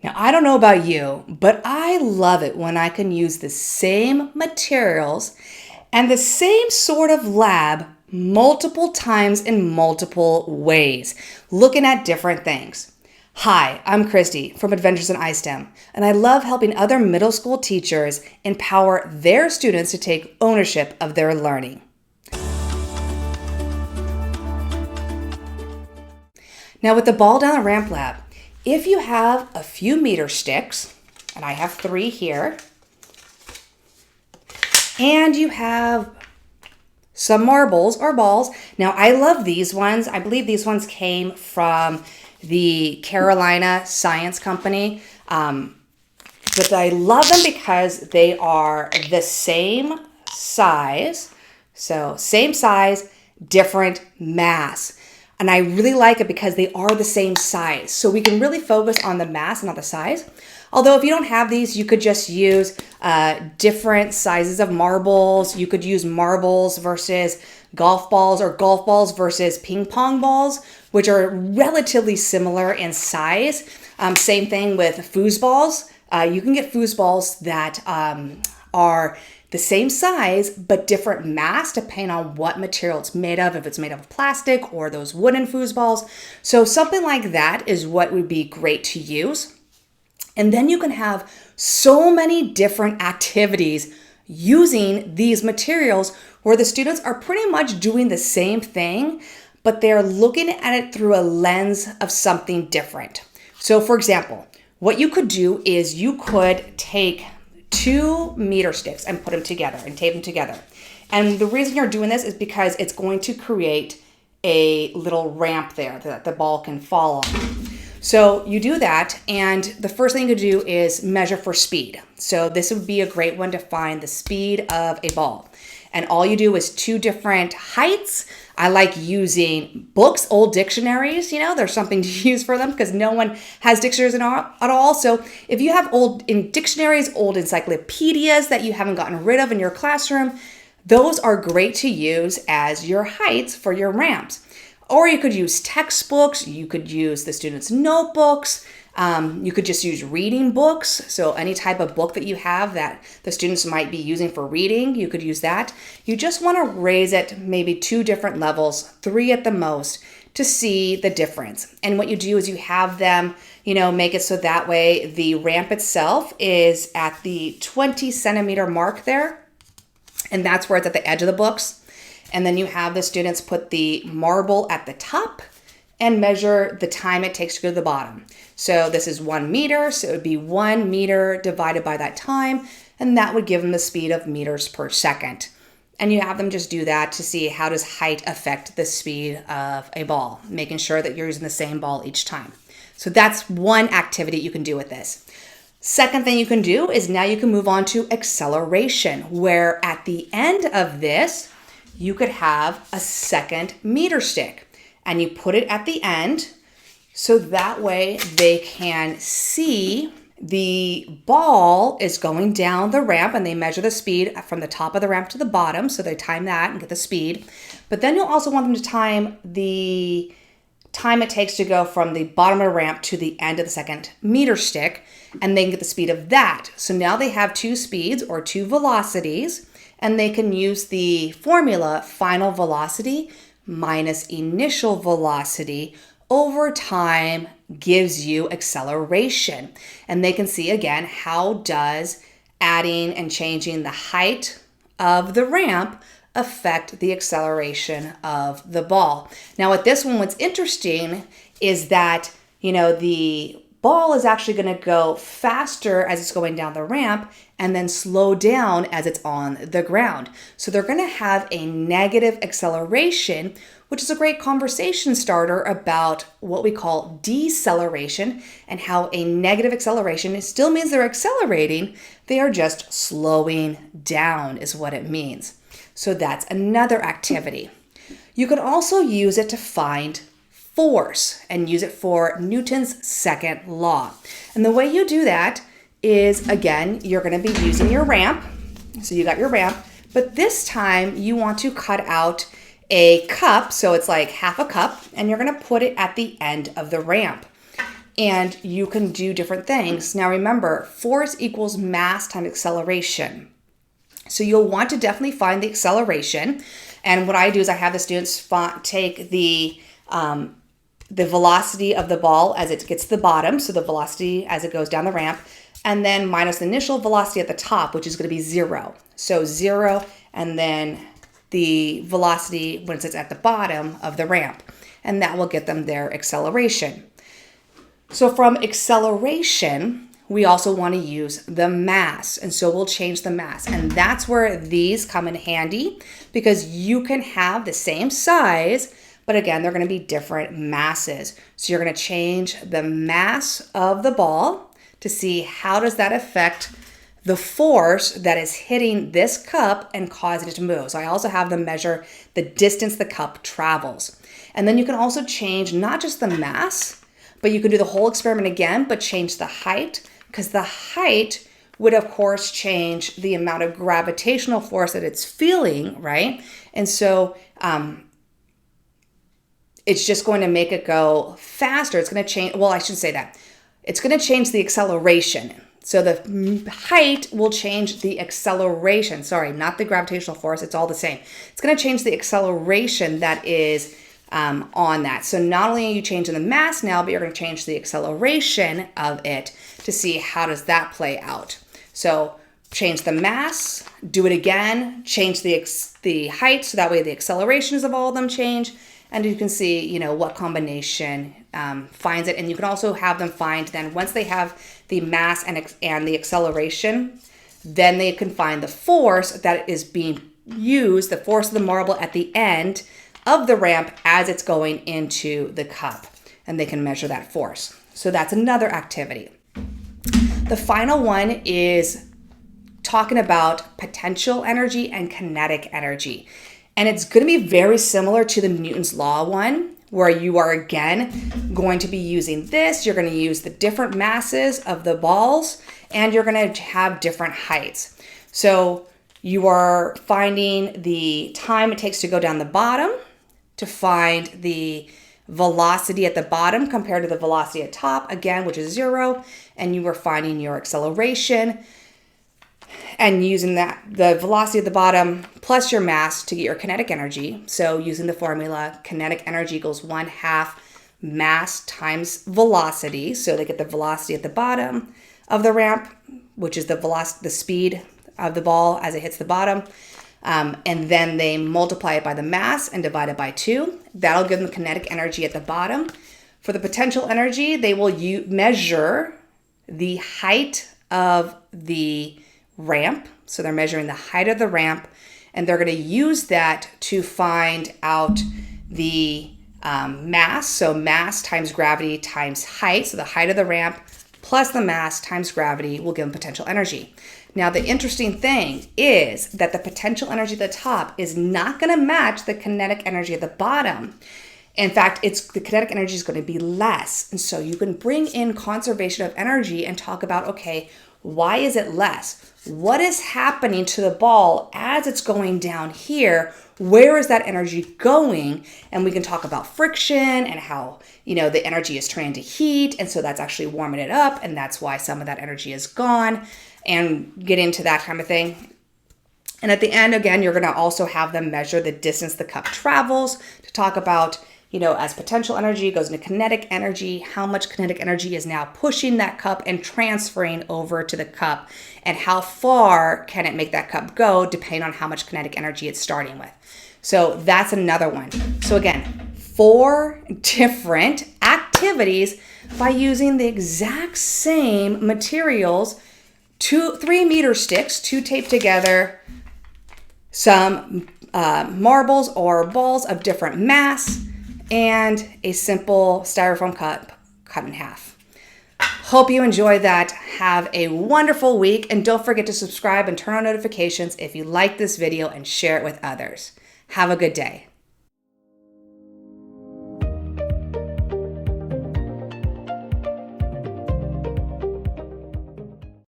Now, I don't know about you, but I love it when I can use the same materials and the same sort of lab multiple times in multiple ways, looking at different things. Hi, I'm Christy from Adventures in ISTEM, and I love helping other middle school teachers empower their students to take ownership of their learning. Now, with the ball down the ramp lab, if you have a few meter sticks, and I have 3 here, and you have some marbles or balls. Now, I love these ones. I believe these ones came from the Carolina Science Company, but I love them because they are the same size. So same size, different mass. And I really like it because they are the same size. So we can really focus on the mass, not the size. Although if you don't have these, you could just use different sizes of marbles. You could use marbles versus golf balls or golf balls versus ping pong balls, which are relatively similar in size. Same thing with foosballs. You can get foosballs that are the same size, but different mass depending on what material it's made of, if it's made of plastic or those wooden foosballs. So something like that is what would be great to use. And then you can have so many different activities using these materials where the students are pretty much doing the same thing, but they're looking at it through a lens of something different. So for example, what you could do is you could take 2 meter sticks and put them together and tape them together. And the reason you're doing this is because it's going to create a little ramp there that the ball can fall on. So you do that, and the first thing you could do is measure for speed. So this would be a great one to find the speed of a ball. And all you do is 2 different heights. I like using books, old dictionaries, there's something to use for them because no one has dictionaries at all. So if you have old dictionaries, old encyclopedias that you haven't gotten rid of in your classroom, those are great to use as your heights for your ramps. Or you could use textbooks, you could use the students' notebooks, you could just use reading books. So any type of book that you have that the students might be using for reading, you could use that. You just want to raise it maybe 2 different levels, 3 at the most, to see the difference. And what you do is you have them, make it so that way the ramp itself is at the 20 centimeter mark there. And that's where it's at the edge of the books. And then you have the students put the marble at the top and measure the time it takes to go to the bottom. So this is 1 meter, so it would be 1 meter divided by that time, and that would give them the speed of meters per second. And you have them just do that to see how does height affect the speed of a ball, making sure that you're using the same ball each time. So that's one activity you can do with this. Second thing you can do is now you can move on to acceleration, where at the end of this, you could have a second meter stick and you put it at the end so that way they can see the ball is going down the ramp, and they measure the speed from the top of the ramp to the bottom. So they time that and get the speed. But then you'll also want them to time the time it takes to go from the bottom of the ramp to the end of the second meter stick, and they can get the speed of that. So now they have 2 speeds or 2 velocities, and they can use the formula final velocity minus initial velocity over time gives you acceleration. And they can see again, how does adding and changing the height of the ramp affect the acceleration of the ball. Now with this one, what's interesting is that, the ball is actually going to go faster as it's going down the ramp and then slow down as it's on the ground. So they're going to have a negative acceleration, which is a great conversation starter about what we call deceleration and how a negative acceleration still means they're accelerating. They are just slowing down is what it means. So that's another activity. You can also use it to find force and use it for Newton's second law. And the way you do that is, again, you're going to be using your ramp. So you got your ramp, but this time you want to cut out a cup. So it's like half a cup, and you're going to put it at the end of the ramp. And you can do different things. Now remember, force equals mass times acceleration. So you'll want to definitely find the acceleration. And what I do is I have the students take the velocity of the ball as it gets to the bottom, so the velocity as it goes down the ramp, and then minus the initial velocity at the top, which is going to be 0. So 0, and then the velocity when it's at the bottom of the ramp. And that will get them their acceleration. So from acceleration, we also want to use the mass. And so we'll change the mass. And that's where these come in handy, because you can have the same size, but again, they're going to be different masses. So you're going to change the mass of the ball to see how does that affect the force that is hitting this cup and causing it to move. So I also have them measure the distance the cup travels. And then you can also change not just the mass, but you can do the whole experiment again, but change the height, because the height would of course change the amount of gravitational force that it's feeling, right? And so it's just going to make it go faster. It's going to change, well, I should say that. It's going to change the acceleration. So the height will change the acceleration. Sorry, not the gravitational force. It's all the same. It's going to change the acceleration that is on that. So not only are you changing the mass now, but you're going to change the acceleration of it to see how does that play out. So change the mass, do it again, change the height, so that way the accelerations of all of them change. And you can see, you know, what combination finds it. And you can also have them find then once they have the mass and the acceleration, then they can find the force that is being used, the force of the marble at the end of the ramp as it's going into the cup. And they can measure that force. So that's another activity. The final one is talking about potential energy and kinetic energy. And it's going to be very similar to the Newton's Law one, where you are again going to be using this. You're going to use the different masses of the balls, and you're going to have different heights. So you are finding the time it takes to go down the bottom to find the velocity at the bottom compared to the velocity at top, again, which is 0. And you are finding your acceleration and using that, the velocity at the bottom plus your mass to get your kinetic energy. So using the formula, kinetic energy equals 1/2 mass times velocity. So they get the velocity at the bottom of the ramp, which is the velocity, the speed of the ball as it hits the bottom. And then they multiply it by the mass and divide it by 2. That'll give them kinetic energy at the bottom. For the potential energy, they will measure the height of the ramp. So they're measuring the height of the ramp, and they're going to use that to find out the mass. So mass times gravity times height. So the height of the ramp plus the mass times gravity will give them potential energy. Now, the interesting thing is that the potential energy at the top is not going to match the kinetic energy at the bottom. In fact, the kinetic energy is going to be less. And so you can bring in conservation of energy and talk about, okay, why is it less? What is happening to the ball as it's going down here? Where is that energy going? And we can talk about friction and how, you know, the energy is turning to heat. And so that's actually warming it up. And that's why some of that energy is gone, and get into that kind of thing. And at the end, again, you're going to also have them measure the distance the cup travels to talk about, you know, as potential energy goes into kinetic energy, how much kinetic energy is now pushing that cup and transferring over to the cup, and how far can it make that cup go depending on how much kinetic energy it's starting with. So that's another one. So again, 4 different activities by using the exact same materials, 3 meter sticks, 2 taped together, some marbles or balls of different mass, and a simple styrofoam cup cut in half. Hope you enjoy that. Have a wonderful week, and don't forget to subscribe and turn on notifications if you like this video, and share it with others. Have a good day.